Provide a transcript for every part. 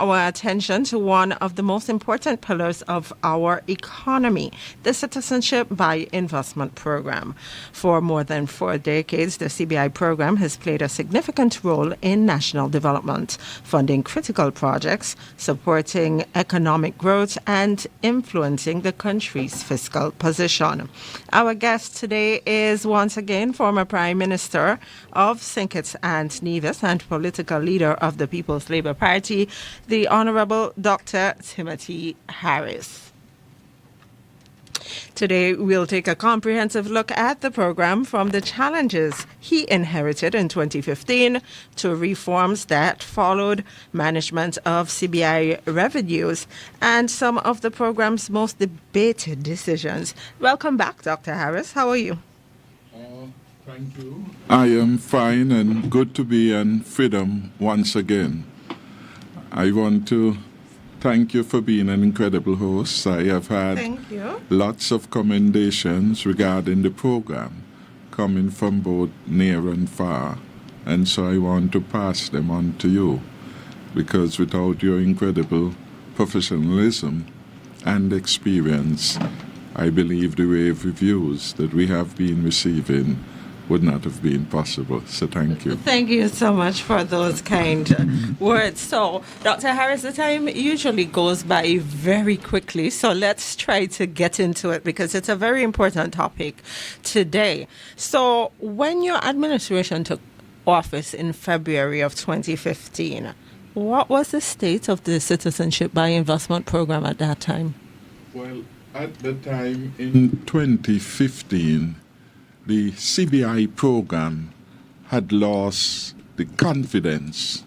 our attention to one of the most important pillars of our economy, the Citizenship by Investment Program. For more than 4 decades, the CBI program has played a significant role in national development, funding critical projects, supporting economic growth, and influencing the country's fiscal position. Our guest today is once again former Prime Minister of St. Kitts and Nevis and political leader of the People's Labour Party, the Honourable Dr. Timothy Harris. Today, we'll take a comprehensive look at the program from the challenges he inherited in 2015 to reforms that followed, management of CBI revenues, and some of the program's most debated decisions. Welcome back, Dr. Harris. How are you? Thank you. I am fine and good to be on Freedom once again. I want to thank you for being an incredible host. I have had lots of commendations regarding the program coming from both near and far, and so I want to pass them on to you, because without your incredible professionalism and experience, I believe the wave reviews that we have been receiving would not have been possible. So thank you. Thank you so much for those kind words. So, Dr. Harris, the time usually goes by very quickly, so let's try to get into it because it's a very important topic today. So, when your administration took office in February of 2015, what was the state of the Citizenship by Investment Program at that time? Well, at the time in 2015, the CBI program had lost the confidence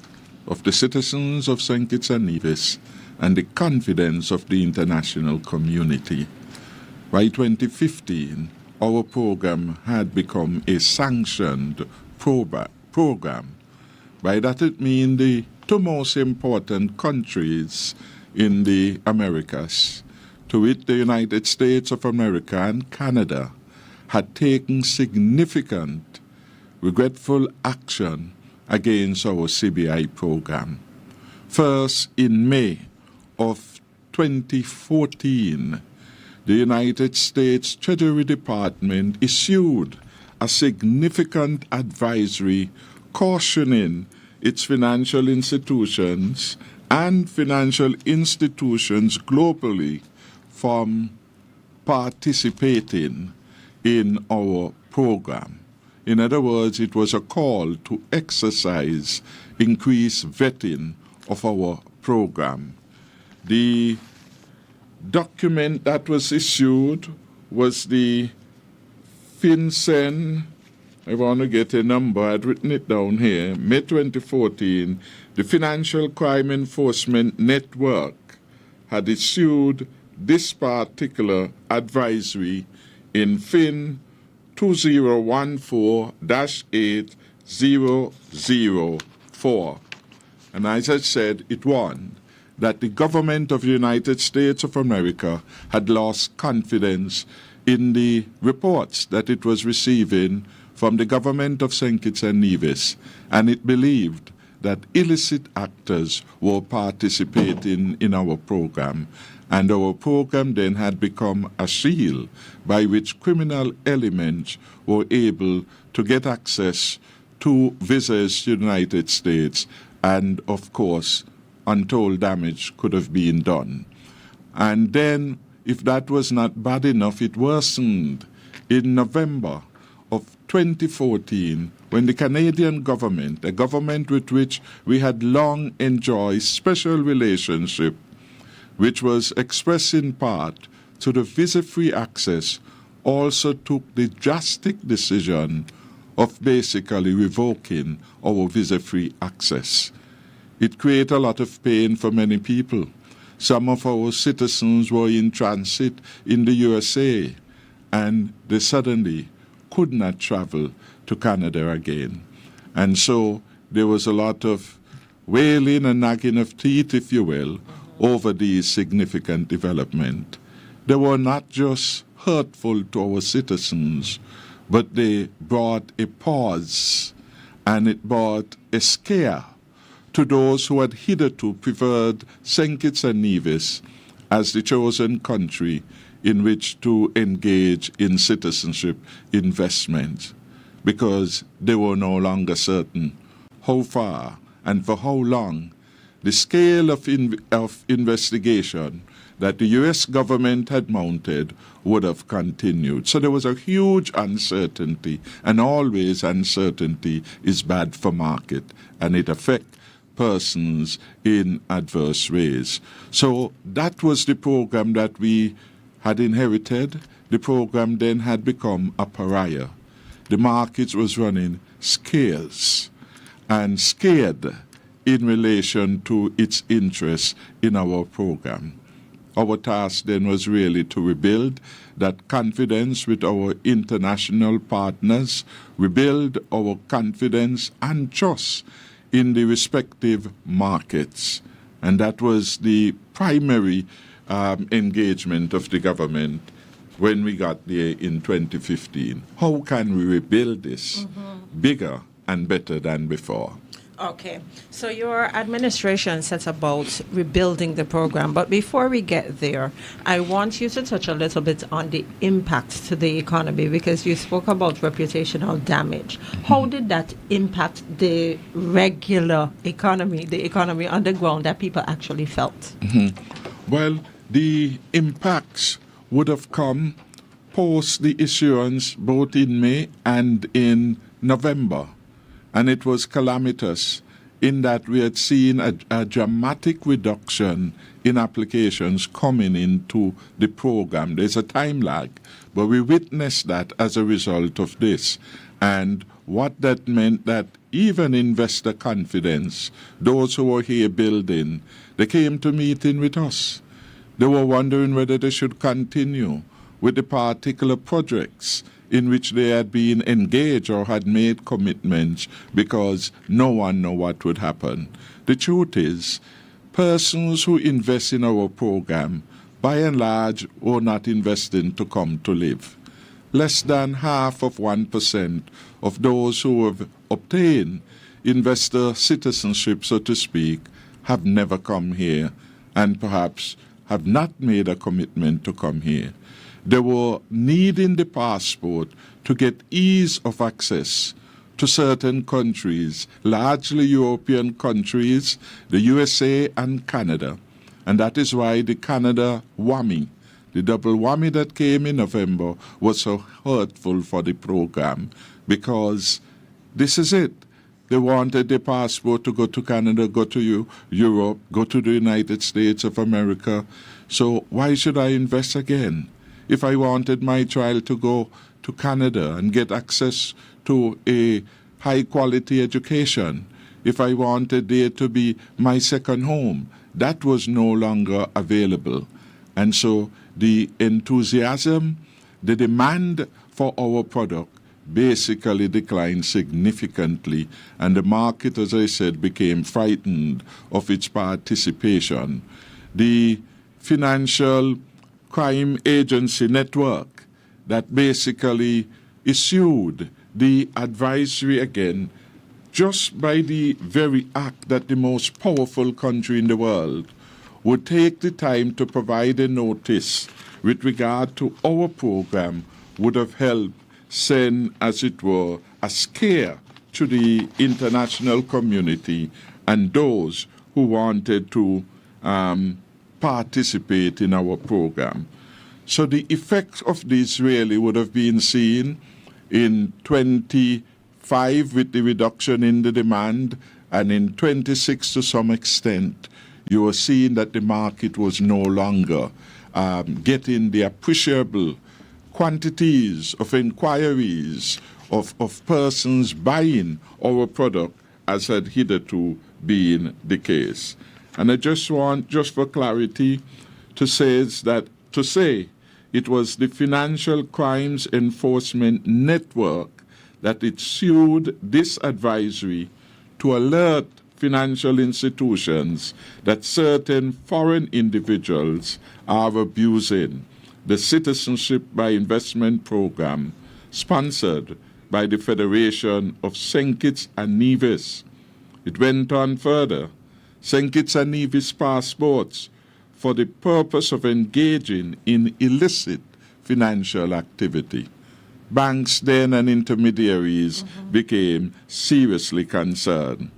of the citizens of St. Kitts and Nevis and the confidence of the international community. By 2015, our program had become a sanctioned program. By that it means the two most important countries in the Americas, to wit the United States of America and Canada, had taken significant, regretful action against our CBI program. First, in May of 2014, the United States Treasury Department issued a significant advisory cautioning its financial institutions and financial institutions globally from participating in our program. In other words, it was a call to exercise increased vetting of our program. The document that was issued was the FinCEN, I want to get a number, I'd written it down here, May 2014, the Financial Crime Enforcement Network had issued this particular advisory in FIN 2014-8004. And as I said, it warned that the government of the United States of America had lost confidence in the reports that it was receiving from the government of St. Kitts and Nevis, and it believed that illicit actors were participating in our program. And our program then had become a shield by which criminal elements were able to get access to visas to the United States, and of course, untold damage could have been done. And then, if that was not bad enough, it worsened in November of 2014, when the Canadian government, a government with which we had long enjoyed special relationship, which was expressed in part to the visa-free access, also took the drastic decision of basically revoking our visa-free access. It created a lot of pain for many people. Some of our citizens were in transit in the USA, and they suddenly could not travel to Canada again. And so there was a lot of wailing and nagging of teeth, if you will, over these significant development. They were not just hurtful to our citizens, but they brought a pause and it brought a scare to those who had hitherto preferred St. Kitts and Nevis as the chosen country in which to engage in citizenship investment, because they were no longer certain how far and for how long the scale of investigation that the U.S. government had mounted would have continued. So there was a huge uncertainty, and always uncertainty is bad for market, and it affects persons in adverse ways. So that was the program that we had inherited. The program then had become a pariah. The market was running scarce and scared in relation to its interest in our program. Our task then was really to rebuild that confidence with our international partners, rebuild our confidence and trust in the respective markets. And that was the primary engagement of the government when we got there in 2015. How can we rebuild this bigger and better than before? Okay, so your administration sets about rebuilding the program, but before we get there, I want you to touch a little bit on the impact to the economy, because you spoke about reputational damage. How did that impact the regular economy, the economy on the ground that people actually felt? Well, the impacts would have come post the issuance both in May and in November. And it was calamitous in that we had seen a dramatic reduction in applications coming into the program. There's a time lag, but we witnessed that as a result of this. And what that meant, that even investor confidence, those who were here building, they came to meeting with us. They were wondering whether they should continue with the particular projects in which they had been engaged or had made commitments, because no one knew what would happen. The truth is, persons who invest in our program, by and large, are not investing to come to live. Less than half of 1% of those who have obtained investor citizenship, so to speak, have never come here and perhaps have not made a commitment to come here. They were needing the passport to get ease of access to certain countries, largely European countries, the USA and Canada. And that is why the Canada whammy, the double whammy that came in November, was so hurtful for the program, because this is it. They wanted the passport to go to Canada, go to Europe, go to the United States of America. So why should I invest again? If I wanted my child to go to Canada and get access to a high-quality education, if I wanted there to be my second home, that was no longer available. And so the enthusiasm, the demand for our product basically declined significantly, and the market, as I said, became frightened of its participation. The financial crime agency network that basically issued the advisory again, just by the very act that the most powerful country in the world would take the time to provide a notice with regard to our program, would have helped send, as it were, a scare to the international community and those who wanted to participate in our program. So the effects of this really would have been seen in 25 with the reduction in the demand, and in 26 to some extent you were seeing that the market was no longer getting the appreciable quantities of inquiries of persons buying our product as had hitherto been the case. And I just want, just for clarity, to say it was the Financial Crimes Enforcement Network that issued this advisory to alert financial institutions that certain foreign individuals are abusing the Citizenship by Investment program sponsored by the Federation of St. Kitts and Nevis, It went on further. St. Kitts and Nevis passports for the purpose of engaging in illicit financial activity. Banks then and intermediaries became seriously concerned.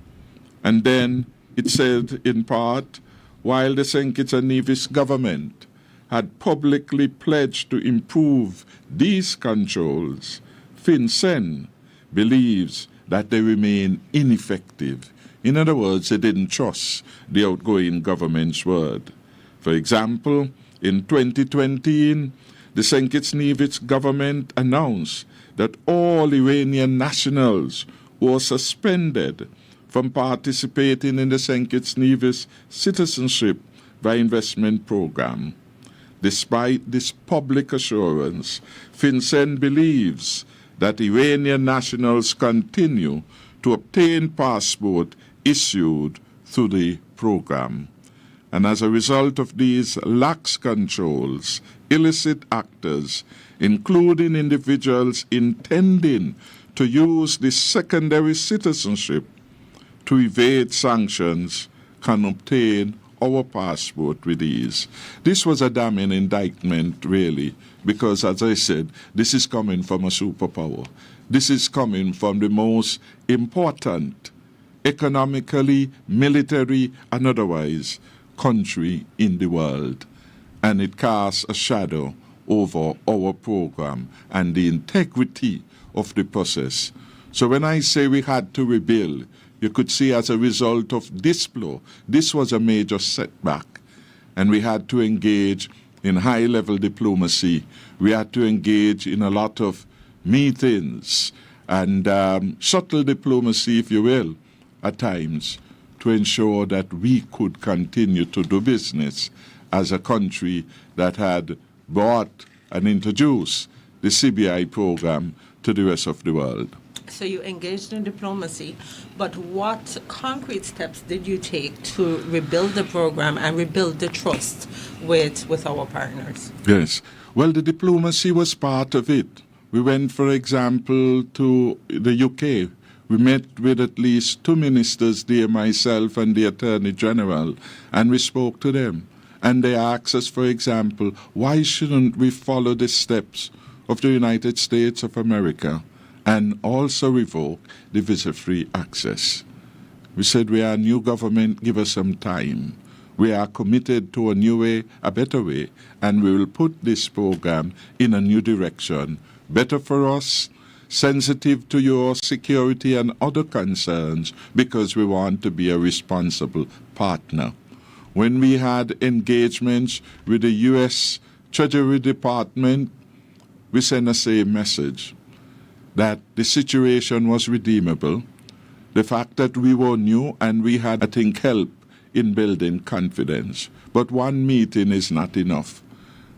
And then it said in part, while the St. Kitts and Nevis government had publicly pledged to improve these controls, FinCEN believes that they remain ineffective. In other words, they didn't trust the outgoing government's word. For example, in 2020, the St. Kitts and Nevis government announced that all Iranian nationals were suspended from participating in the St. Kitts and Nevis Citizenship by Investment Program. Despite this public assurance, FinCEN believes that Iranian nationals continue to obtain passport issued through the program. And as a result of these lax controls, illicit actors, including individuals intending to use the secondary citizenship to evade sanctions, can obtain our passport with ease. This was a damning indictment, really, because, as I said, this is coming from a superpower. This is coming from the most important, economically, military, and otherwise, country in the world. And it casts a shadow over our program and the integrity of the process. So when I say we had to rebuild, you could see as a result of this blow, this was a major setback. And we had to engage in high-level diplomacy. We had to engage in a lot of meetings and subtle diplomacy, if you will, at times, to ensure that we could continue to do business as a country that had brought and introduced the CBI program to the rest of the world. So you engaged in diplomacy, but what concrete steps did you take to rebuild the program and rebuild the trust with our partners? Yes. Well, the diplomacy was part of it. We went, for example, to the UK. We met with at least 2 ministers there, myself and the Attorney General, and we spoke to them. And they asked us, for example, why shouldn't we follow the steps of the United States of America and also revoke the visa-free access? We said, we are a new government, give us some time. We are committed to a new way, a better way, and we will put this program in a new direction, better for us, sensitive to your security and other concerns, because we want to be a responsible partner. When we had engagements with the U.S. Treasury Department, we sent the same message, that the situation was redeemable, the fact that we were new and we had, I think, help in building confidence. But one meeting is not enough.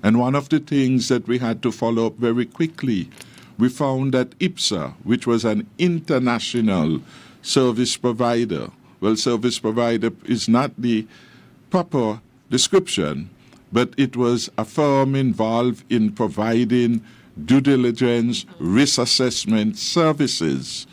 And one of the things that we had to follow up very quickly, we found that IPSA, which was an international service provider, well, service provider is not the proper description, but it was a firm involved in providing due diligence, risk assessment services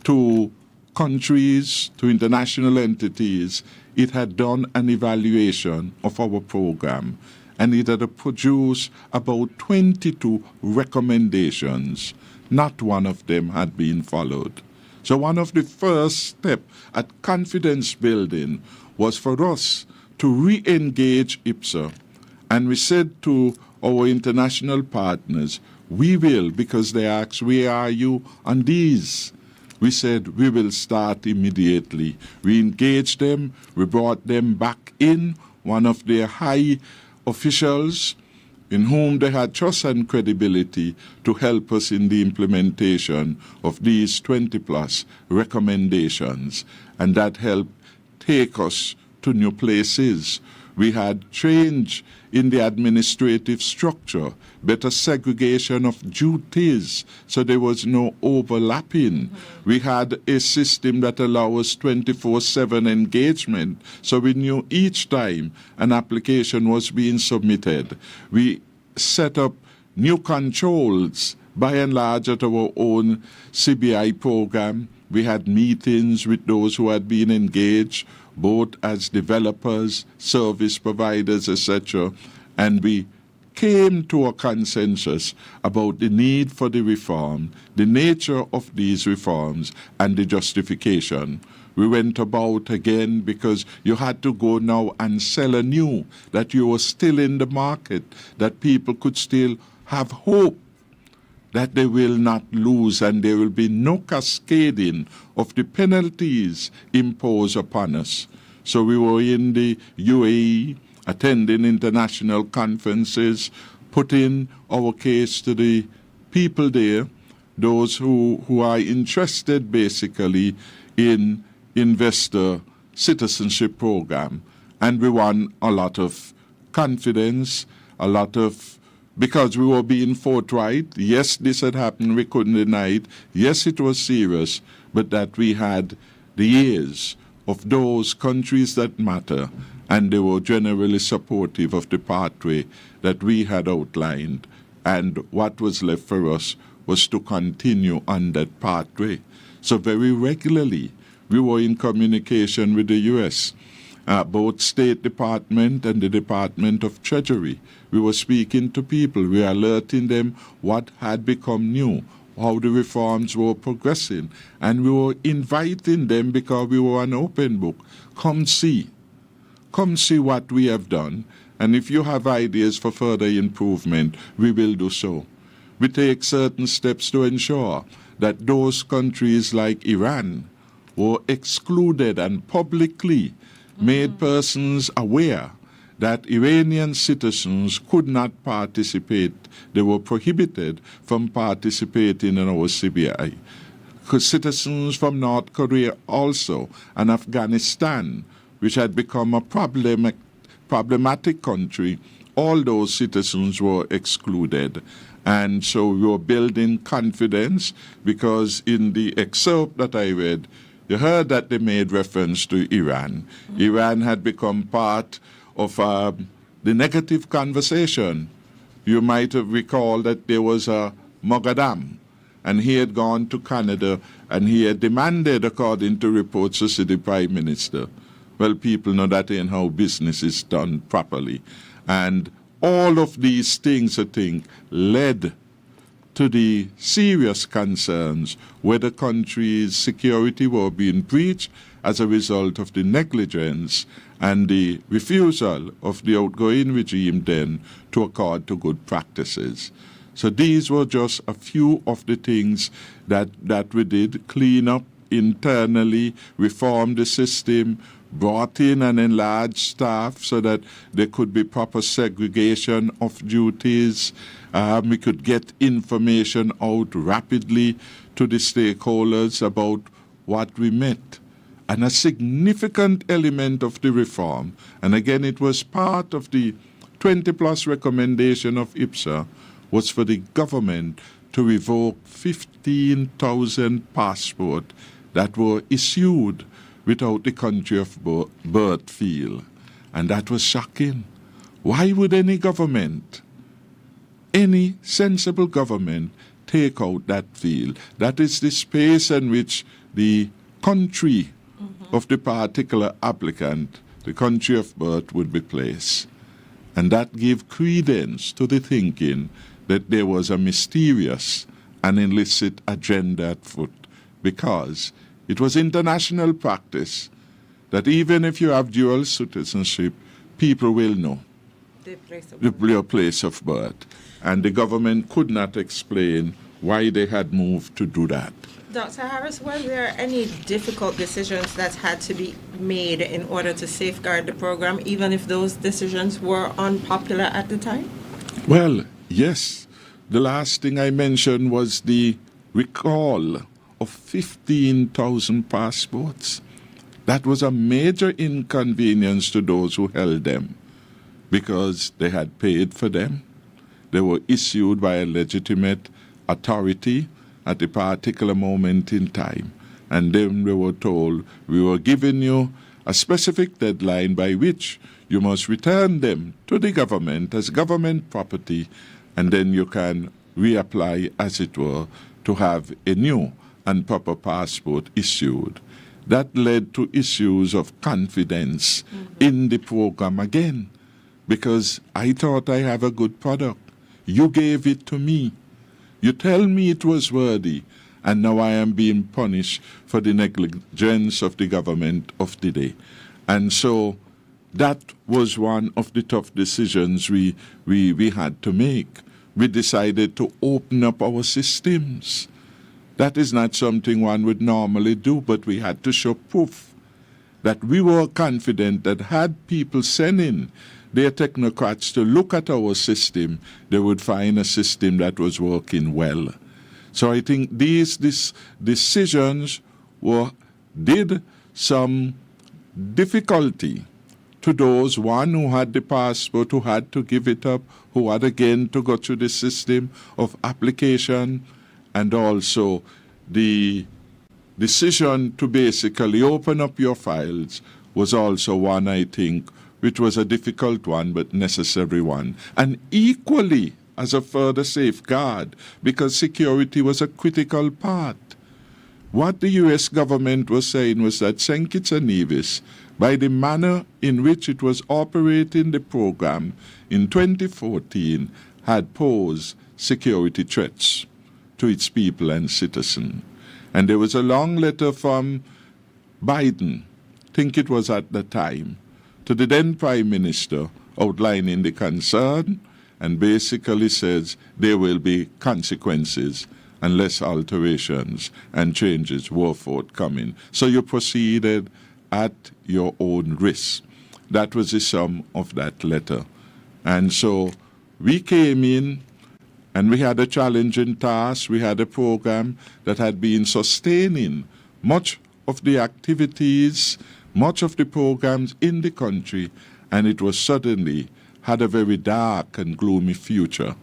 to countries, to international entities. It had done an evaluation of our program, and it had produced about 22 recommendations. Not one of them had been followed. So one of the first steps at confidence building was for us to re-engage IPSA. And we said to our international partners, we will, because they asked, where are you on these? We said, we will start immediately. We engaged them, we brought them back in, one of their high officials in whom they had trust and credibility to help us in the implementation of these 20-plus recommendations. And that helped take us to new places. We had change in the administrative structure, better segregation of duties, so there was no overlapping. We had a system that allowed us 24/7 engagement, so we knew each time an application was being submitted. We set up new controls, by and large, at our own CBI program, We had meetings with those who had been engaged, both as developers, service providers, etc., and we came to a consensus about the need for the reform, the nature of these reforms, and the justification. We went about again because you had to go now and sell anew, that you were still in the market, that people could still have hope that they will not lose and there will be no cascading of the penalties imposed upon us. So we were in the UAE, attending international conferences, putting our case to the people there, those who are interested basically in investor citizenship program. And we won a lot of confidence, because we were being forthright. Yes, this had happened, we couldn't deny it. Yes, it was serious, but that we had the ears of those countries that matter, and they were generally supportive of the pathway that we had outlined. And what was left for us was to continue on that pathway. So very regularly, we were in communication with the U.S., both State Department and the Department of Treasury. We were speaking to people. We were alerting them what had become new, how the reforms were progressing. And we were inviting them, because we were an open book, come see what we have done. And if you have ideas for further improvement, we will do so. We take certain steps to ensure that those countries like Iran were excluded and publicly made persons aware that Iranian citizens could not participate. They were prohibited from participating in our CBI. Because citizens from North Korea also, and Afghanistan, which had become a problematic country, all those citizens were excluded. And so we were building confidence, because in the excerpt that I read, you heard that they made reference to Iran. Iran had become part of the negative conversation. You might have recalled that there was a Moghadam, and he had gone to Canada, and he had demanded, according to reports, to see the Prime Minister. Well, people know that ain't how business is done properly. And all of these things, I think, led to the serious concerns where the country's security were being breached as a result of the negligence and the refusal of the outgoing regime then to accord to good practices. So these were just a few of the things that we did: clean up internally, reform the system, brought in an enlarged staff so that there could be proper segregation of duties. We could get information out rapidly to the stakeholders about what we met. And a significant element of the reform, and again it was part of the 20-plus recommendation of IPSA, was for the government to revoke 15,000 passports that were issued without the country of birth field. And that was shocking. Why would any government, any sensible government, take out that field? That is the space in which the country of the particular applicant, the country of birth, would be placed. And that gave credence to the thinking that there was a mysterious and illicit agenda at foot, because it was international practice that even if you have dual citizenship, people will know your place of birth. And the government could not explain why they had moved to do that. Dr. Harris, were there any difficult decisions that had to be made in order to safeguard the program, even if those decisions were unpopular at the time? Well, yes. The last thing I mentioned was the recall of 15,000 passports. That was a major inconvenience to those who held them, because they had paid for them. They were issued by a legitimate authority at a particular moment in time. And then we were told, we were giving you a specific deadline by which you must return them to the government as government property, and then you can reapply, as it were, to have a new and proper passport issued. That led to issues of confidence in the program again, because I thought I have a good product. You gave it to me. You tell me it was worthy, and now I am being punished for the negligence of the government of the day. And so that was one of the tough decisions we had to make. We decided to open up our systems. That is not something one would normally do, but we had to show proof that we were confident that had people sent in their technocrats to look at our system, they would find a system that was working well. So I think these decisions did some difficulty to those, one who had the passport, who had to give it up, who had again to go through the system of application, and also the decision to basically open up your files was also one, I think, which was a difficult one but necessary one. And equally as a further safeguard, because security was a critical part. What the U.S. government was saying was that St. Kitts and Nevis, by the manner in which it was operating the program in 2014, had posed security threats to its people and citizens. And there was a long letter from Biden, I think it was at the time, to the then Prime Minister outlining the concern and basically says there will be consequences unless alterations and changes were forthcoming. So you proceeded at your own risk. That was the sum of that letter. And so we came in and we had a challenging task. We had a program that had been sustaining much of the activities, much of the programs in the country, and it was suddenly had a very dark and gloomy future.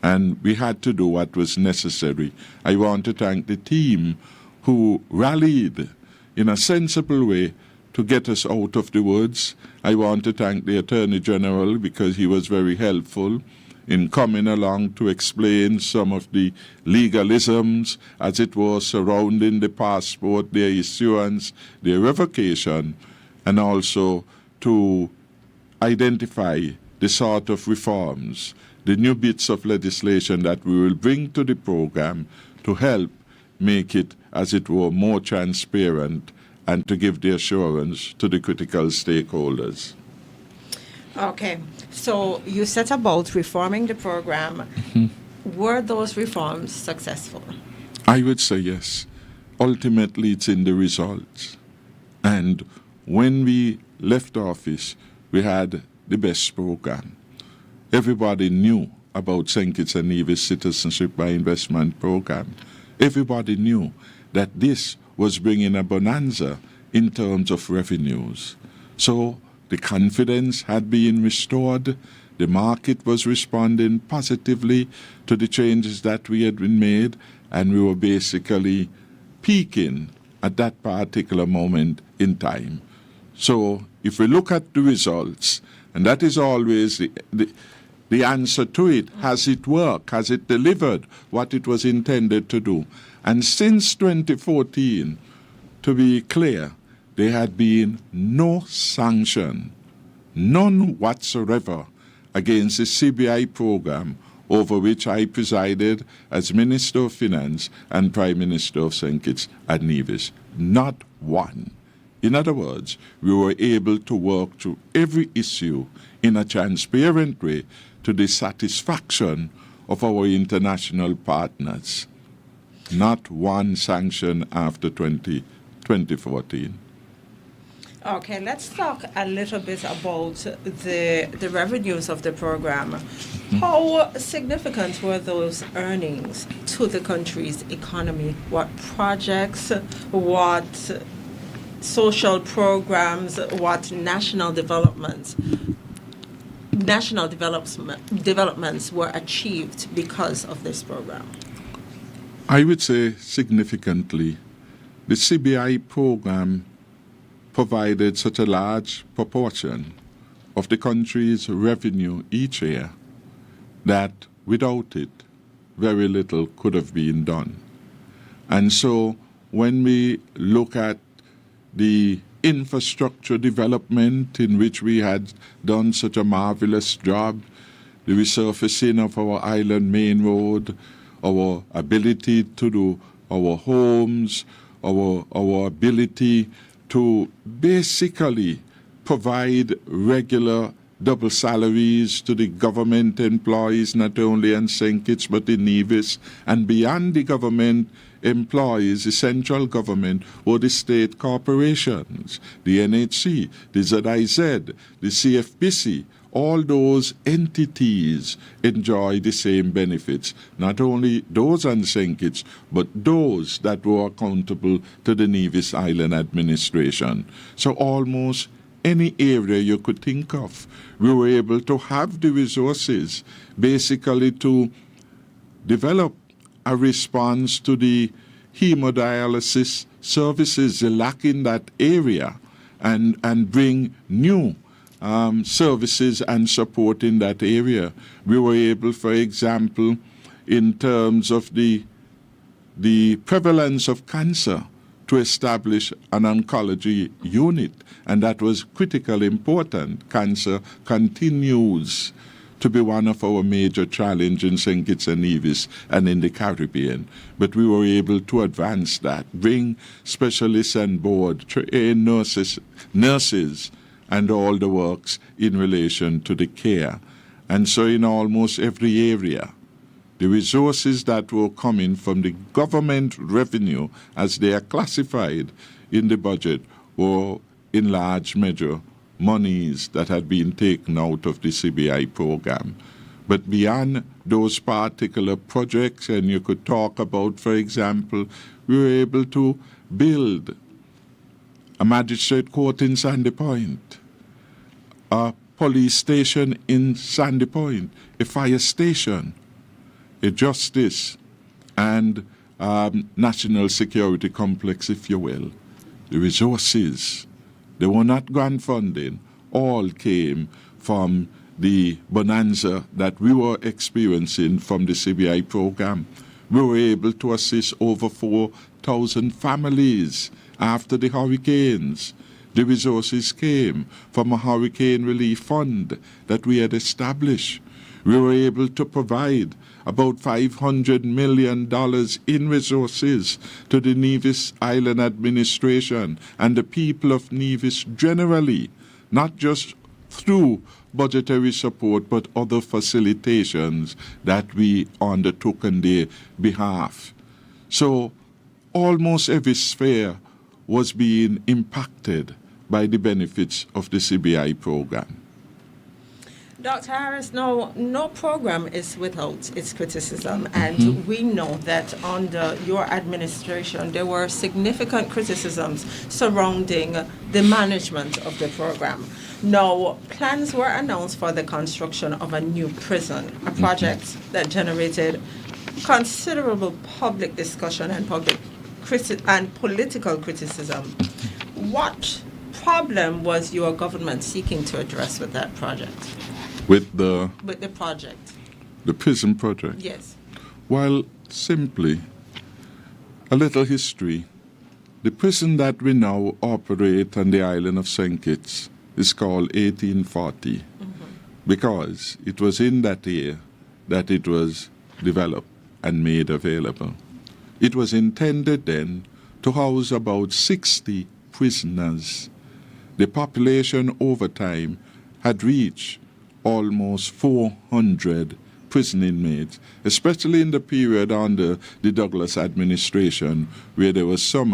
And we had to do what was necessary. I want to thank the team who rallied in a sensible way to get us out of the woods. I want to thank the Attorney General because he was very helpful in coming along to explain some of the legalisms as it was surrounding the passport, their issuance, their revocation, and also to identify the sort of reforms, the new bits of legislation that we will bring to the program to help make it, as it were, more transparent and to give the assurance to the critical stakeholders. Okay, so you set about reforming the program. Were those reforms successful? I would say yes. Ultimately, it's in the results. And when we left office, we had the best program. Everybody knew about St. Kitts and Nevis Citizenship by Investment Program. Everybody knew that this was bringing a bonanza in terms of revenues. So the confidence had been restored. The market was responding positively to the changes that we had been made, and we were basically peaking at that particular moment in time. So if we look at the results, and that is always the answer to it, has it worked? Has it delivered what it was intended to do? And since 2014, to be clear, there had been no sanction, none whatsoever, against the CBI program over which I presided as Minister of Finance and Prime Minister of St. Kitts and Nevis. Not one. In other words, we were able to work through every issue in a transparent way to the satisfaction of our international partners. Not one sanction after 2014. Okay, let's talk a little bit about the revenues of the program. How significant were those earnings to the country's economy? What projects, what social programs, what national developments were achieved because of this program? I would say significantly. The CBI program provided such a large proportion of the country's revenue each year that without it, very little could have been done. And so when we look at the infrastructure development in which we had done such a marvelous job, the resurfacing of our island main road, our ability to do our homes, our ability to basically provide regular double salaries to the government employees, not only in St. Kitts but in Nevis, and beyond the government employees, the central government or the state corporations, the NHC, the ZIZ, the CFPC, all those entities enjoy the same benefits, not only those on St. Kitts, but those that were accountable to the Nevis Island administration. So almost any area you could think of, we were able to have the resources basically to develop a response to the hemodialysis services lack in that area and bring new services and support in that area. We were able, for example, in terms of the prevalence of cancer, to establish an oncology unit, and that was critically important. Cancer continues to be one of our major challenges in St. Kitts and Nevis and in the Caribbean. But we were able to advance that, bring specialists on board, train nurses, and all the works in relation to the care. And so in almost every area, the resources that were coming from the government revenue, as they are classified in the budget, were in large measure monies that had been taken out of the CBI program. But beyond those particular projects, and you could talk about, for example, we were able to build a magistrate court in Sandy Point, a police station in Sandy Point, a fire station, a justice, and national security complex, if you will. The resources, they were not grant funding, all came from the bonanza that we were experiencing from the CBI program. We were able to assist over 4,000 families after the hurricanes. The resources came from a hurricane relief fund that we had established. We were able to provide about $500 million in resources to the Nevis Island administration and the people of Nevis generally, not just through budgetary support, but other facilitations that we undertook on their behalf. So almost every sphere was being impacted by the benefits of the CBI program. Dr. Harris, no program is without its criticism, and we know that under your administration there were significant criticisms surrounding the management of the program. Now, plans were announced for the construction of a new prison, a project that generated considerable public discussion and political criticism. What problem was your government seeking to address with that project? With the project. The prison project? Yes. Well, simply, a little history. The prison that we now operate on the island of St. Kitts is called 1840 because it was in that year that it was developed and made available. It was intended then to house about 60 prisoners. The population over time had reached almost 400 prison inmates, especially in the period under the Douglas administration, where there was so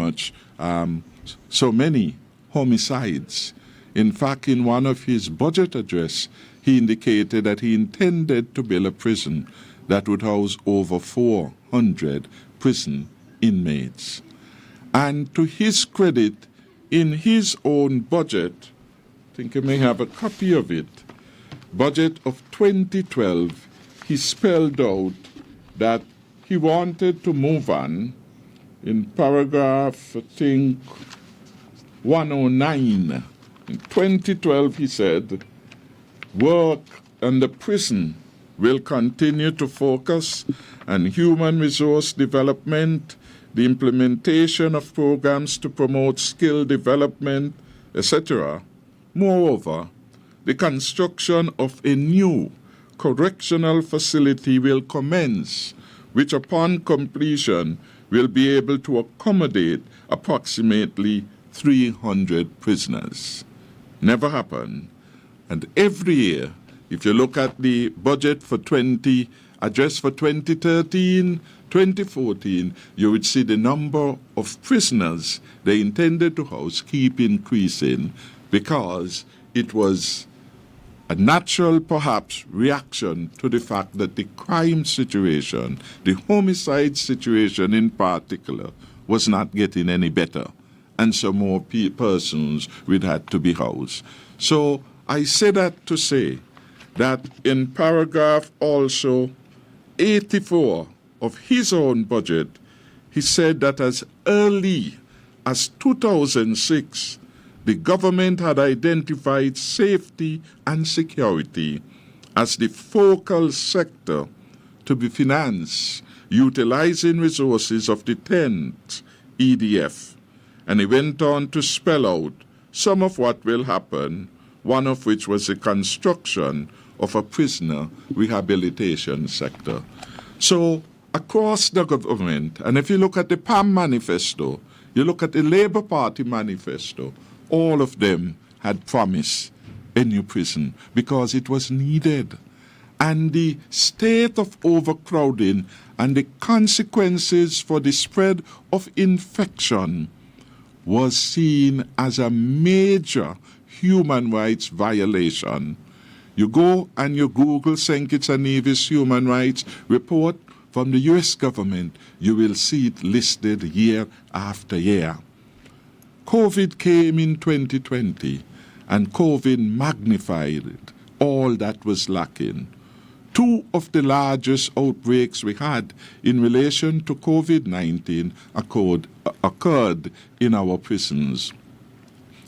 many homicides. In fact, in one of his budget address, he indicated that he intended to build a prison that would house over 400 prison inmates. And to his credit, in his own budget, I think I may have a copy of it, budget of 2012, he spelled out that he wanted to move on in paragraph, I think, 109. In 2012, he said, work on the prison will continue to focus on human resource development, the implementation of programs to promote skill development, etc. Moreover, the construction of a new correctional facility will commence, which upon completion will be able to accommodate approximately 300 prisoners. Never happened. And every year, if you look at the budget for addressed for 2013, 2014, you would see the number of prisoners they intended to house keep increasing, because it was a natural, perhaps, reaction to the fact that the crime situation, the homicide situation in particular, was not getting any better. And so more persons would have to be housed. So I say that to say that in paragraph also 84 of his own budget, he said that as early as 2006, the government had identified safety and security as the focal sector to be financed, utilizing resources of the 10th EDF. And he went on to spell out some of what will happen, one of which was the construction of a prisoner rehabilitation sector. So across the government, and if you look at the PAM manifesto, you look at the Labour Party manifesto, all of them had promised a new prison because it was needed. And the state of overcrowding and the consequences for the spread of infection was seen as a major human rights violation. You go and you Google St. Kitts and Nevis human rights report from the U.S. government, you will see it listed year after year. COVID came in 2020, and COVID magnified all that was lacking. Two of the largest outbreaks we had in relation to COVID-19 occurred in our prisons.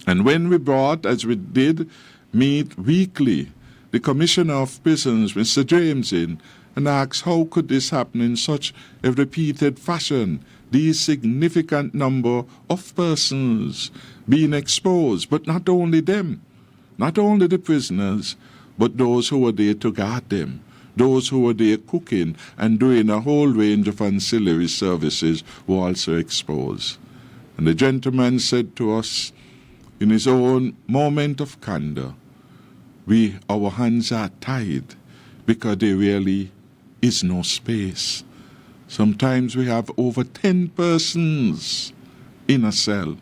And when we brought, as we did, meet weekly, the Commissioner of Prisons, Mr. James, in and asked how could this happen in such a repeated fashion, these significant number of persons being exposed, but not only them, not only the prisoners, but those who were there to guard them, those who were there cooking and doing a whole range of ancillary services were also exposed. And the gentleman said to us, in his own moment of candor, our hands are tied because there really is no space. Sometimes we have over 10 persons in a cell.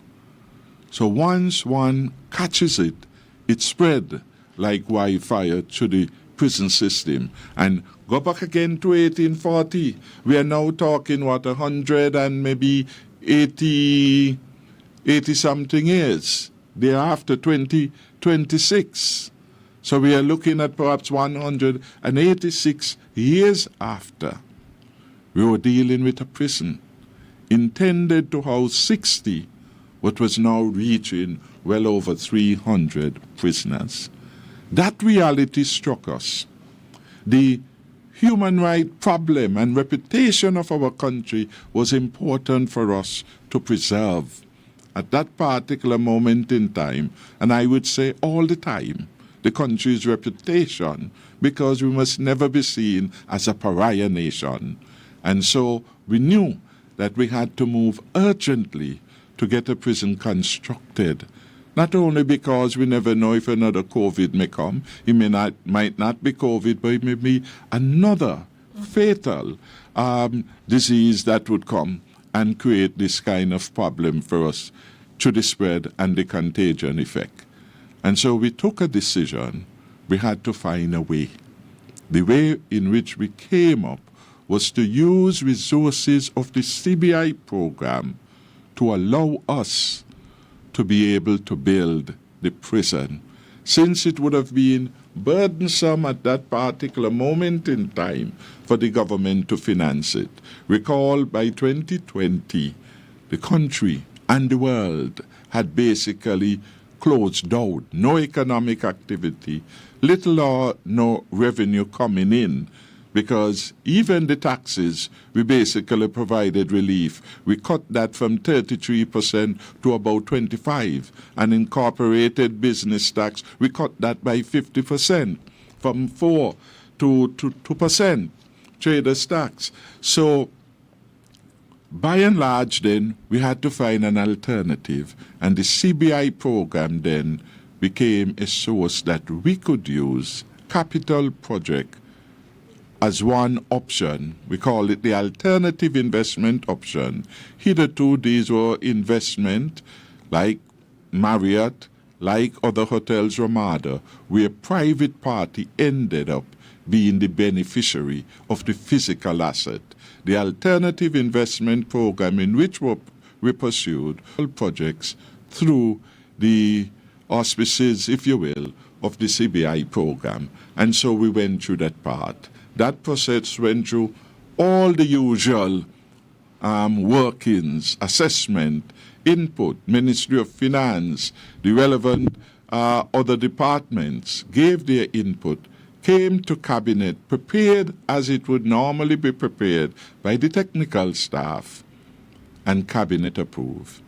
So once one catches it, it spread like wildfire to the prison system. And go back again to 1840. We are now talking, 100 and maybe 80 something years. Thereafter, 2026. So we are looking at perhaps 186 years after. We were dealing with a prison intended to house 60, but was now reaching well over 300 prisoners. That reality struck us. The human rights problem and reputation of our country was important for us to preserve at that particular moment in time, and I would say all the time, the country's reputation, because we must never be seen as a pariah nation. And so we knew that we had to move urgently to get a prison constructed, not only because we never know if another COVID may come, it might not be COVID, but it may be another fatal disease that would come and create this kind of problem for us to the spread and the contagion effect. And so we took a decision. We had to find a way. The way in which we came up was to use resources of the CBI program to allow us to be able to build the prison, since it would have been burdensome at that particular moment in time for the government to finance it. Recall, by 2020, the country and the world had basically closed down, no economic activity, little or no revenue coming in because even the taxes, we basically provided relief. We cut that from 33% to about 25%. And incorporated business tax, we cut that by 50%, from 4 to 2%, traders tax. So by and large then, we had to find an alternative. And the CBI program then became a source that we could use, capital project, as one option. We call it the alternative investment option. Hitherto, these were investment like Marriott, like other hotels Ramada, where private party ended up being the beneficiary of the physical asset. The alternative investment program in which we pursued projects through the auspices, if you will, of the CBI program. And so we went through that part. That process went through all the usual workings, assessment, input, Ministry of Finance, the relevant other departments gave their input, came to Cabinet, prepared as it would normally be prepared by the technical staff, and Cabinet approved.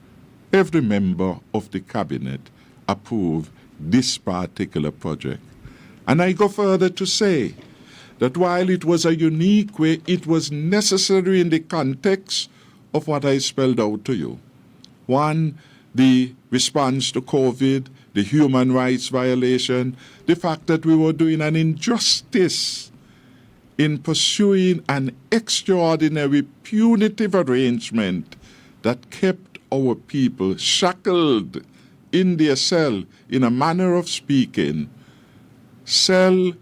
Every member of the Cabinet approved this particular project. And I go further to say that while it was a unique way, it was necessary in the context of what I spelled out to you. One, the response to COVID, the human rights violation, the fact that we were doing an injustice in pursuing an extraordinary punitive arrangement that kept our people shackled in their cell, in a manner of speaking, cell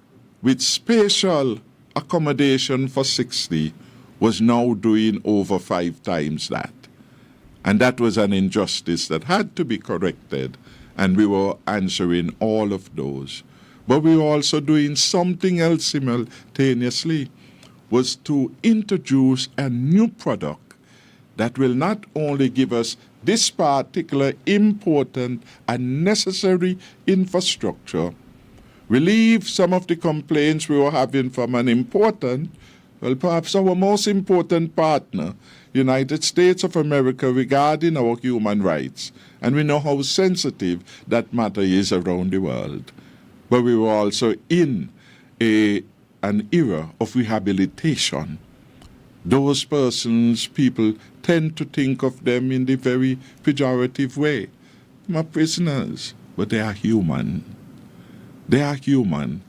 with spatial accommodation for 60 was now doing over 5 times that. And that was an injustice that had to be corrected, and we were answering all of those. But we were also doing something else simultaneously, was to introduce a new product that will not only give us this particular important and necessary infrastructure, relieve some of the complaints we were having from an important, well, perhaps our most important partner, United States of America, regarding our human rights. And we know how sensitive that matter is around the world. But we were also in an era of rehabilitation. Those persons, people tend to think of them in the very pejorative way. They're prisoners, but they are human. They are human,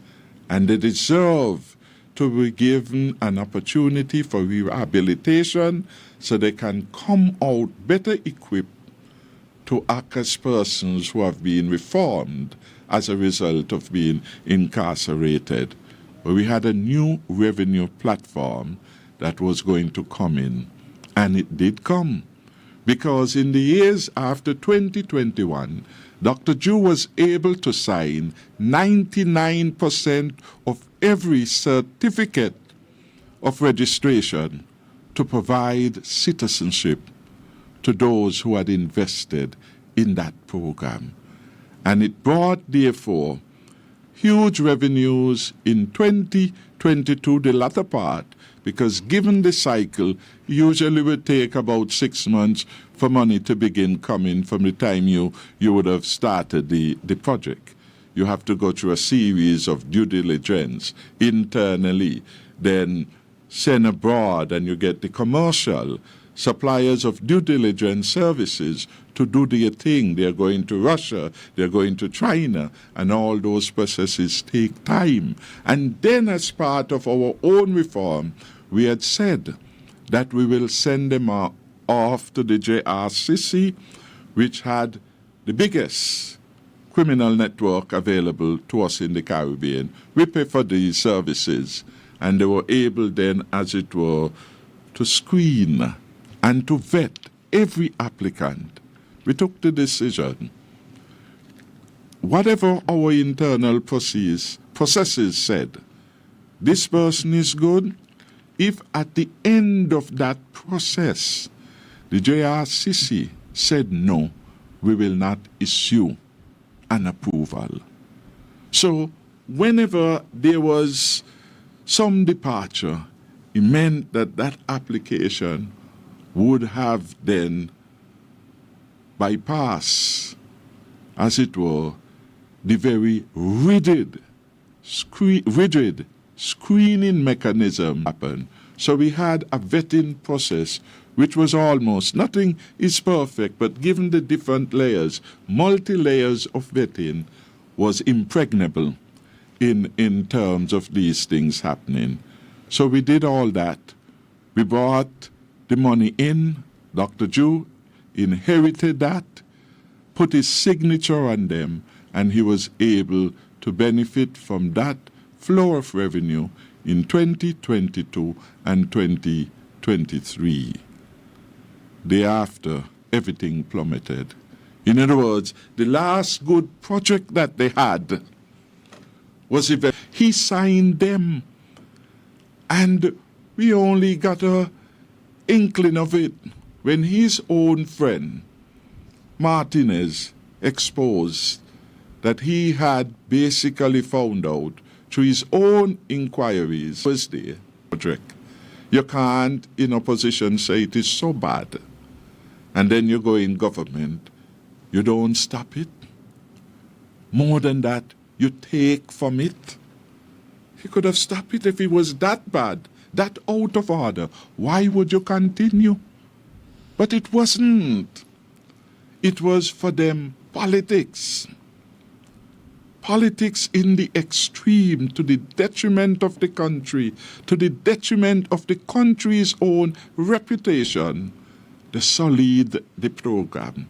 and they deserve to be given an opportunity for rehabilitation so they can come out better equipped to act as persons who have been reformed as a result of being incarcerated. But we had a new revenue platform that was going to come in, and it did come. Because in the years after 2021, Dr. Jew was able to sign 99% of every certificate of registration to provide citizenship to those who had invested in that program. And it brought, therefore, huge revenues in 2022, the latter part, because given the cycle, usually would take about 6 months for money to begin coming from the time you would have started the project. You have to go through a series of due diligence internally, then send abroad, and you get the commercial suppliers of due diligence services to do their thing. They're going to Russia, they're going to China, and all those processes take time. And then as part of our own reform, we had said that we will send them off to the JRCC, which had the biggest criminal network available to us in the Caribbean. We pay for these services, and they were able then, as it were, to screen and to vet every applicant. We took the decision, whatever our internal processes said, this person is good. If at the end of that process, the JRCC said no, we will not issue an approval. So whenever there was some departure, it meant that that application would have then bypassed, as it were, the very rigid screening mechanism happen. So we had a vetting process which was almost, nothing is perfect, but given the different layers, multi-layers of vetting was impregnable in terms of these things happening. So we did all that. We brought the money in. Dr. Jew inherited that, put his signature on them, and he was able to benefit from that flow of revenue in 2022 and 2023. Thereafter, everything plummeted. In other words, the last good project that they had was he signed them, and we only got a inkling of it when his own friend Martinez exposed that he had basically found out through his own inquiries was there. You can't in opposition say it is so bad, and then you go in government, you don't stop it. More than that, you take from it. He could have stopped it if it was that bad, that out of order. Why would you continue? But it wasn't. It was for them politics. Politics in the extreme, to the detriment of the country, to the detriment of the country's own reputation, to sullied the program.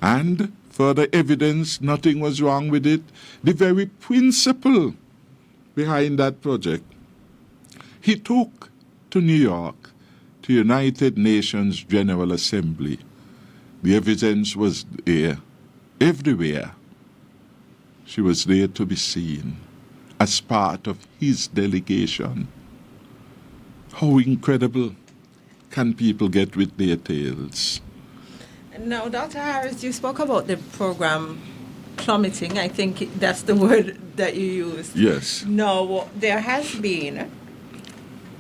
And further evidence, nothing was wrong with it. The very principle behind that project, he took to New York, to United Nations General Assembly. The evidence was there, everywhere. She was there to be seen as part of his delegation. How incredible can people get with their tales? Now, Dr. Harris, you spoke about the program plummeting. I think that's the word that you used. Yes. Now, there has been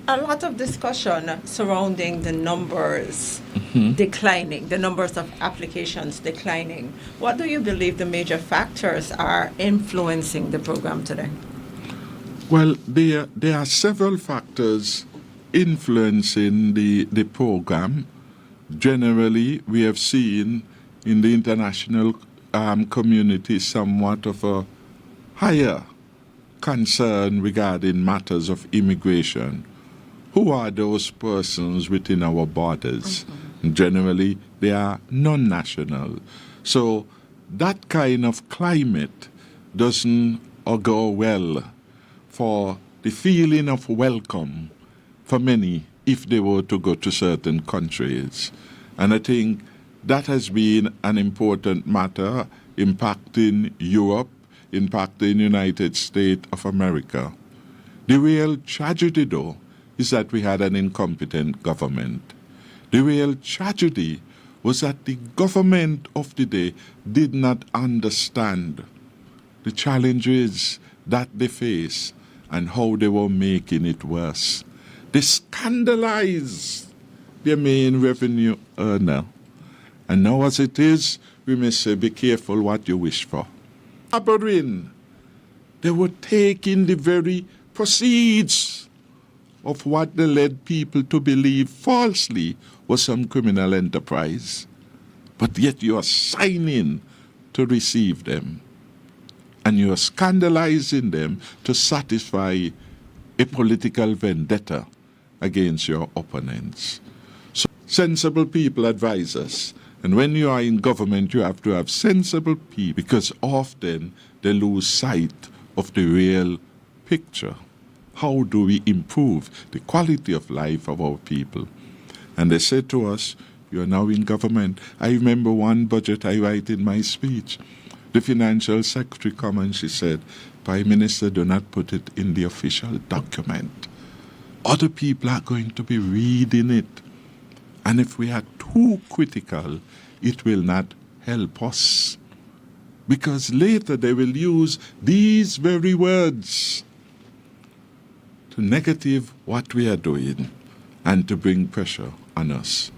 a lot of discussion surrounding the numbers declining, the numbers of applications declining. What do you believe the major factors are influencing the program today? Well, there are several factors influencing the program. Generally, we have seen in the international community somewhat of a higher concern regarding matters of immigration. Who are those persons within our borders? Generally, they are non-national. So that kind of climate doesn't go well for the feeling of welcome for many if they were to go to certain countries. And I think that has been an important matter impacting Europe, impacting the United States of America. The real tragedy, though, is that we had an incompetent government. The real tragedy was that the government of the day did not understand the challenges that they face and how they were making it worse. They scandalized their main revenue earner. And now as it is, we may say, be careful what you wish for. They were taking the very proceeds of what they led people to believe falsely was some criminal enterprise. But yet you are signing to receive them. And you are scandalizing them to satisfy a political vendetta against your opponents. So sensible people advise us. And when you are in government, you have to have sensible people, because often they lose sight of the real picture. How do we improve the quality of life of our people? And they said to us, you are now in government. I remember one budget I write in my speech. The financial secretary come and she said, Prime Minister, do not put it in the official document. Other people are going to be reading it. And if we are too critical, it will not help us. Because later they will use these very words to negative what we are doing and to bring pressure on us.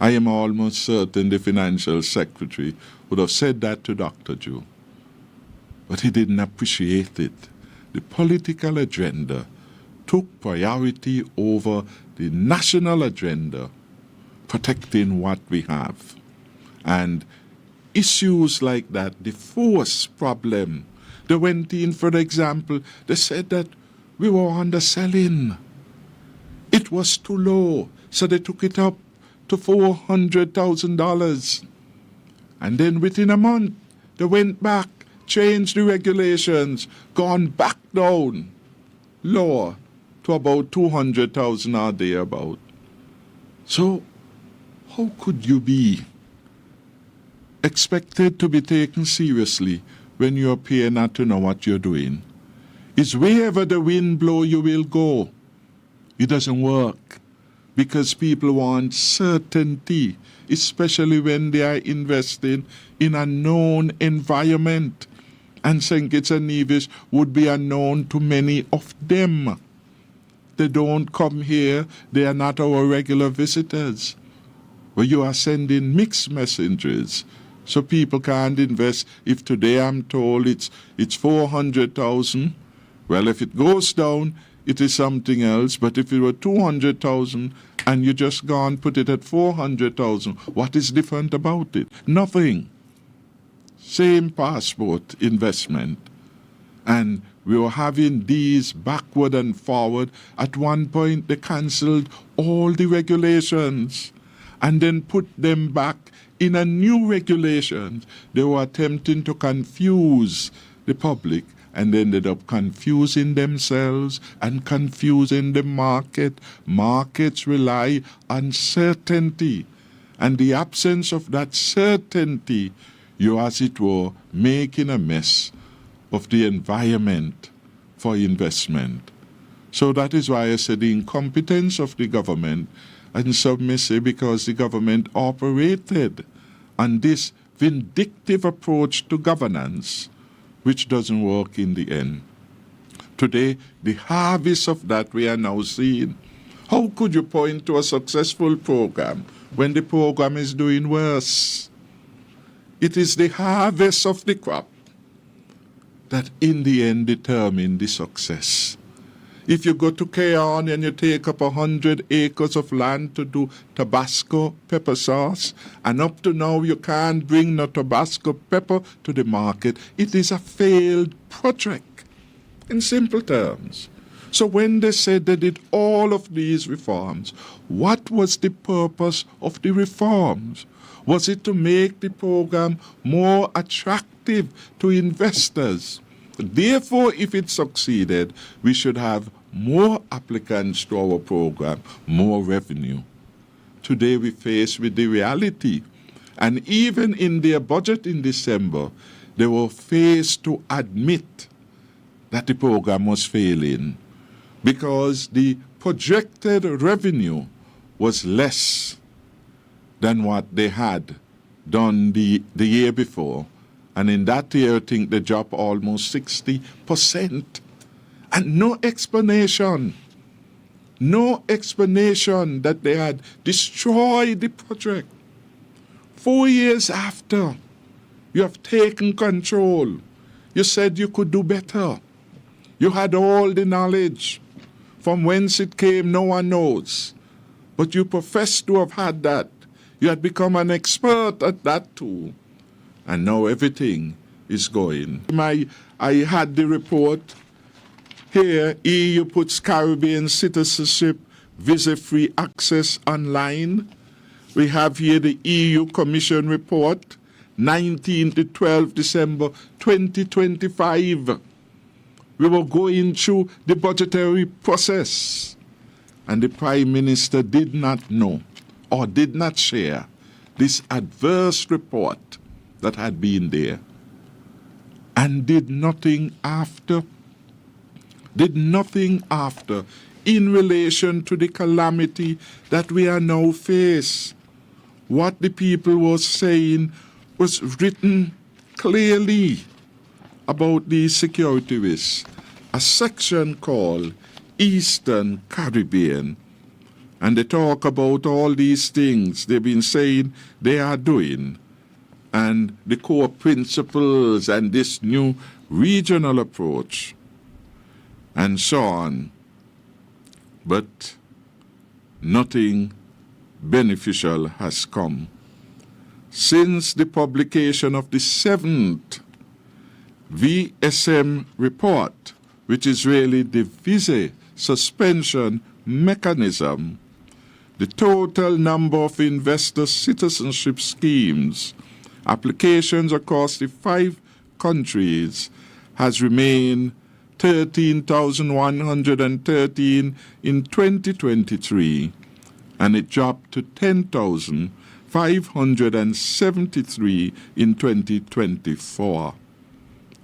I am almost certain the financial secretary would have said that to Dr. Joe, but he didn't appreciate it. The political agenda took priority over the national agenda, protecting what we have. And issues like that, the force problem, they went in, for example, they said that we were underselling. It was too low, so they took it up to $400,000. And then within a month, they went back, changed the regulations, gone back down lower to about 200,000 or thereabout. So how could you be expected to be taken seriously when you appear not to know what you're doing? It's wherever the wind blow you will go. It doesn't work because people want certainty, especially when they are investing in a known environment. And St. Kitts and Nevis would be unknown to many of them. They don't come here. They are not our regular visitors. Well, you are sending mixed messages. So people can't invest. If today I'm told it's 400,000, well, if it goes down, it is something else. But if it were 200,000 and you just go and put it at 400,000, what is different about it? Nothing. Same passport investment. And we were having these backward and forward. At one point, they cancelled all the regulations and then put them back in a new regulation. They were attempting to confuse the public and ended up confusing themselves and confusing the market. Markets rely on certainty. And the absence of that certainty, you, as it were, making a mess of the environment for investment. So that is why I said the incompetence of the government, and some may say because the government operated on this vindictive approach to governance, which doesn't work in the end. Today, the harvest of that we are now seeing. How could you point to a successful program when the program is doing worse? It is the harvest of the crop that in the end determine the success. If you go to Cayon and you take up 100 acres of land to do Tabasco pepper sauce, and up to now you can't bring no Tabasco pepper to the market, it is a failed project, in simple terms. So when they said they did all of these reforms, what was the purpose of the reforms? Was it to make the program more attractive to investors? Therefore, if it succeeded, we should have more applicants to our program, more revenue. Today we face with the reality. And even in their budget in December, they were faced to admit that the program was failing because the projected revenue was less than what they had done the year before. And in that year, I think they dropped almost 60%. And no explanation that they had destroyed the project. 4 years after, you have taken control. You said you could do better. You had all the knowledge. From whence it came, no one knows. But you profess to have had that. You had become an expert at that too. And now everything is going. I had the report here. EU puts Caribbean citizenship visa-free access online. We have here the EU Commission report, 19 to 12 December 2025. We were going through the budgetary process, and the Prime Minister did not know or did not share this adverse report that had been there, and did nothing after in relation to the calamity that we are now faced. What the people were saying was written clearly about these security risks. A section called Eastern Caribbean. And they talk about all these things they've been saying they are doing, and the core principles and this new regional approach, and so on. But nothing beneficial has come. Since the publication of the 7th VSM report, which is really the visa suspension mechanism, the total number of investor citizenship schemes, applications across the 5 countries has remained 13,113 in 2023, and it dropped to 10,573 in 2024.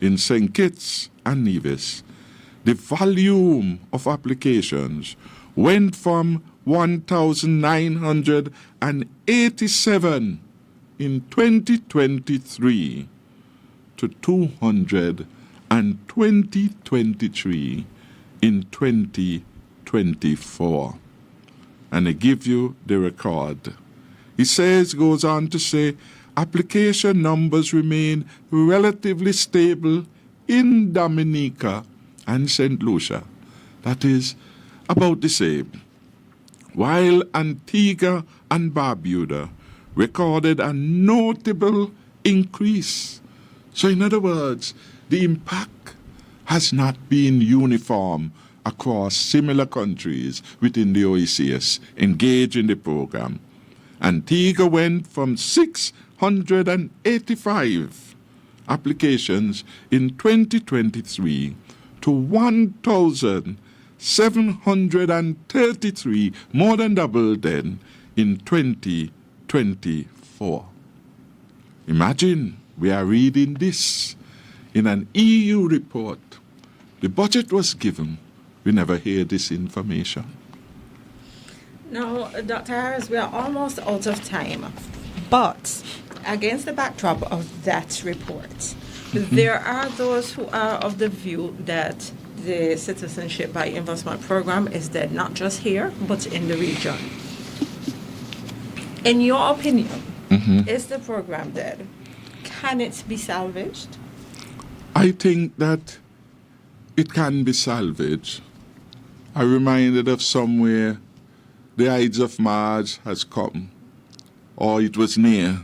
In St. Kitts and Nevis, the volume of applications went from 1,987 in 2023 to 200 and 2023 in 2024. And I give you the record. He goes on to say, application numbers remain relatively stable in Dominica and St. Lucia. That is about the same. While Antigua and Barbuda recorded a notable increase. So in other words, the impact has not been uniform across similar countries within the OECS engaged in the program. Antigua went from 685 applications in 2023 to 1,733, more than double then, in 2024. Imagine we are reading this in an EU report. The budget was given. We never hear this information. Now, Dr. Harris, we are almost out of time. But against the backdrop of that report, there are those who are of the view that the Citizenship by Investment program is dead, not just here, but in the region. In your opinion, is the program dead? Can it be salvaged? I think that it can be salvaged. I'm reminded of somewhere the Ides of March has come, or it was near,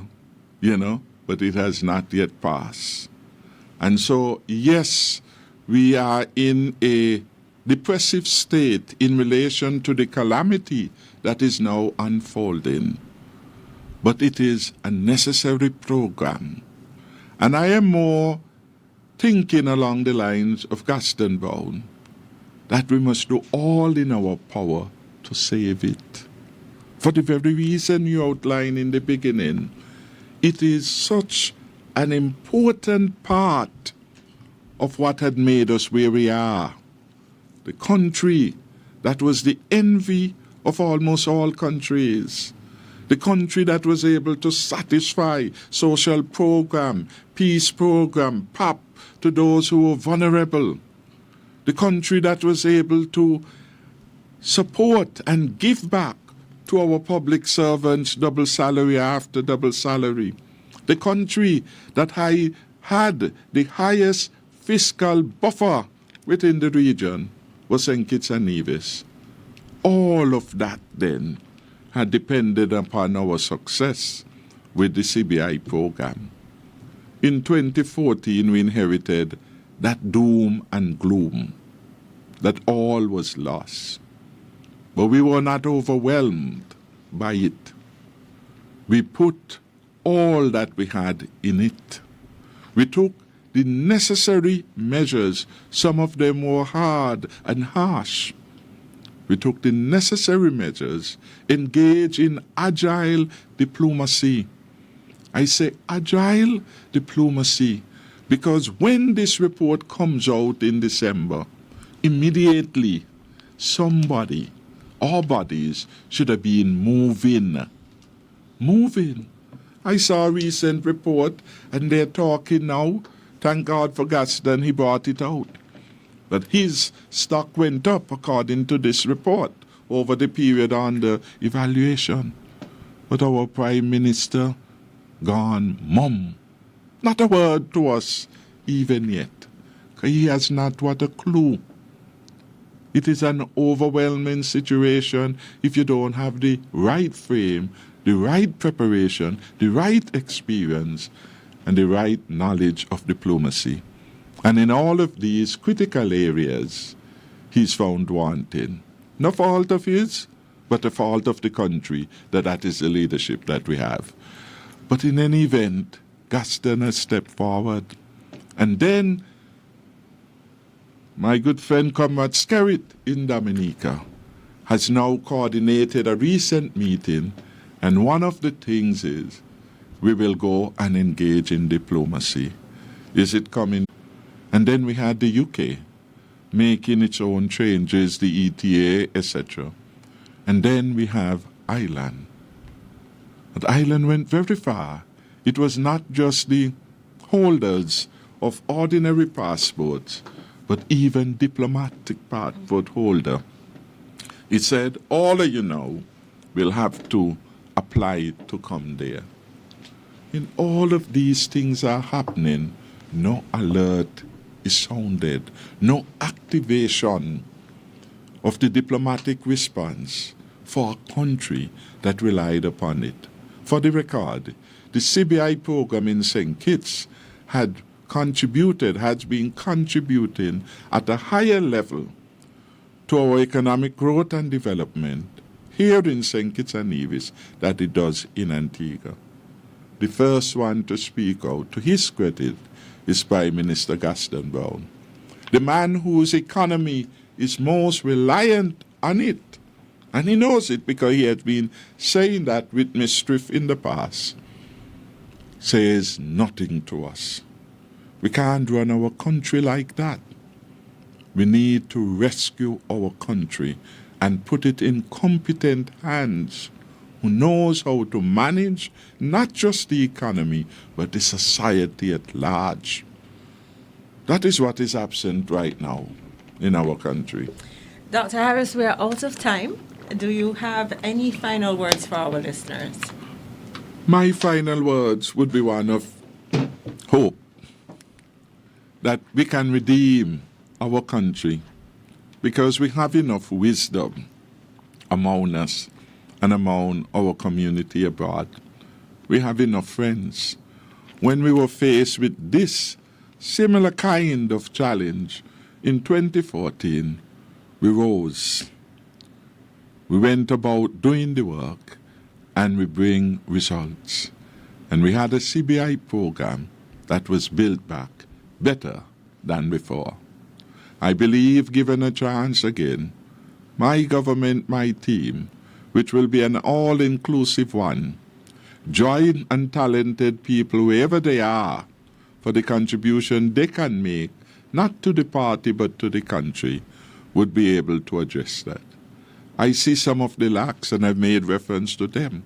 but it has not yet passed. And so, yes, we are in a depressive state in relation to the calamity that is now unfolding. But it is a necessary program. And I am more thinking along the lines of Gaston Brown, that we must do all in our power to save it. For the very reason you outlined in the beginning, it is such an important part of what had made us where we are. The country that was the envy of almost all countries. The country that was able to satisfy social program, peace program, PAP to those who were vulnerable. The country that was able to support and give back to our public servants double salary after double salary. The country that had the highest fiscal buffer within the region was St. Kitts and Nevis. All of that then had depended upon our success with the CBI program. In 2014, we inherited that doom and gloom, that all was lost. But we were not overwhelmed by it. We put all that we had in it. We took the necessary measures. Some of them were hard and harsh. We took the necessary measures, engaged in agile diplomacy. I say agile diplomacy because when this report comes out in December, immediately somebody, our bodies, should have been moving. I saw a recent report and they're talking now. Thank God for Gaston, he brought it out. But his stock went up according to this report over the period under evaluation. But our Prime Minister gone mum. Not a word to us even yet. 'Cause he has not what a clue. It is an overwhelming situation if you don't have the right frame, the right preparation, the right experience, and the right knowledge of diplomacy. And in all of these critical areas, he's found wanting. No fault of his, but a fault of the country, that is the leadership that we have. But in any event, Gaston has stepped forward. And then my good friend Comrade Skerritt in Dominica has now coordinated a recent meeting, and one of the things is we will go and engage in diplomacy. Is it coming? And then we had the UK making its own changes, the ETA, etc. And then we have Ireland. But Ireland went very far. It was not just the holders of ordinary passports, but even diplomatic passport holder. It said, all of you now will have to apply to come there. And all of these things are happening. No alert is sounded. No activation of the diplomatic response for a country that relied upon it. For the record, the CBI program in St. Kitts has been contributing at a higher level to our economic growth and development here in St. Kitts and Nevis that it does in Antigua. The first one to speak out, to his credit, is Prime Minister Gaston Brown, the man whose economy is most reliant on it. And he knows it because he has been saying that with mischief in the past. Says nothing to us. We can't run our country like that. We need to rescue our country and put it in competent hands who knows how to manage not just the economy, but the society at large. That is what is absent right now in our country. Dr. Harris, we are out of time. Do you have any final words for our listeners? My final words would be one of hope that we can redeem our country because we have enough wisdom among us and among our community abroad. We have enough friends. When we were faced with this similar kind of challenge in 2014, we rose. We went about doing the work and we bring results. And we had a CBI program that was built back better than before. I believe, given a chance again, my government, my team, which will be an all-inclusive one, join and talented people wherever they are for the contribution they can make, not to the party but to the country, would be able to address that. I see some of the lacks, and I've made reference to them.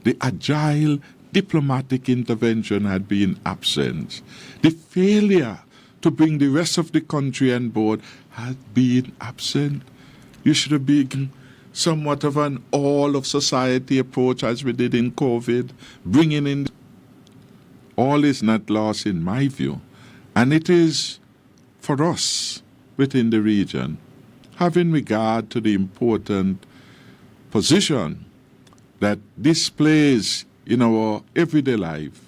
The agile diplomatic intervention had been absent. The failure to bring the rest of the country on board had been absent. You should have been somewhat of an all-of-society approach as we did in COVID, bringing in. All is not lost in my view. And it is for us within the region, having regard to the important position that this plays in our everyday life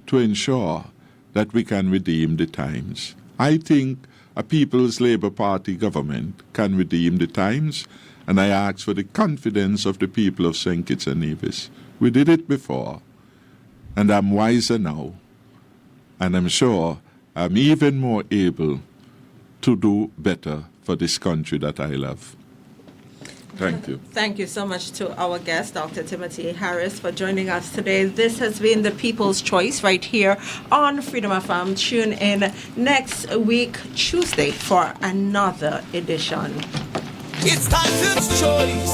to ensure that we can redeem the times. I think a People's Labour Party government can redeem the times, and I ask for the confidence of the people of St. Kitts and Nevis. We did it before, and I'm wiser now, and I'm sure I'm even more able to do better for this country that I love. Thank you. Thank you so much to our guest, Dr. Timothy Harris, for joining us today. This has been the People's Choice right here on Freedom FM. Tune in next week, Tuesday, for another edition. It's time to choice.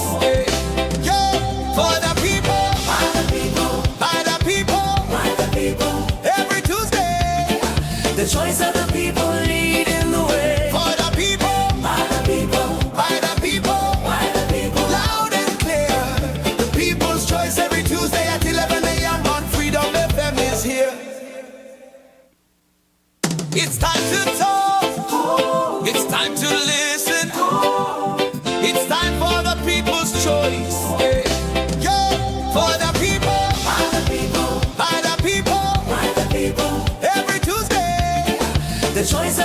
Yeah. For the people. By the people. By the people. By the people. Every Tuesday. The choice of the people leading the way. For the people. choice.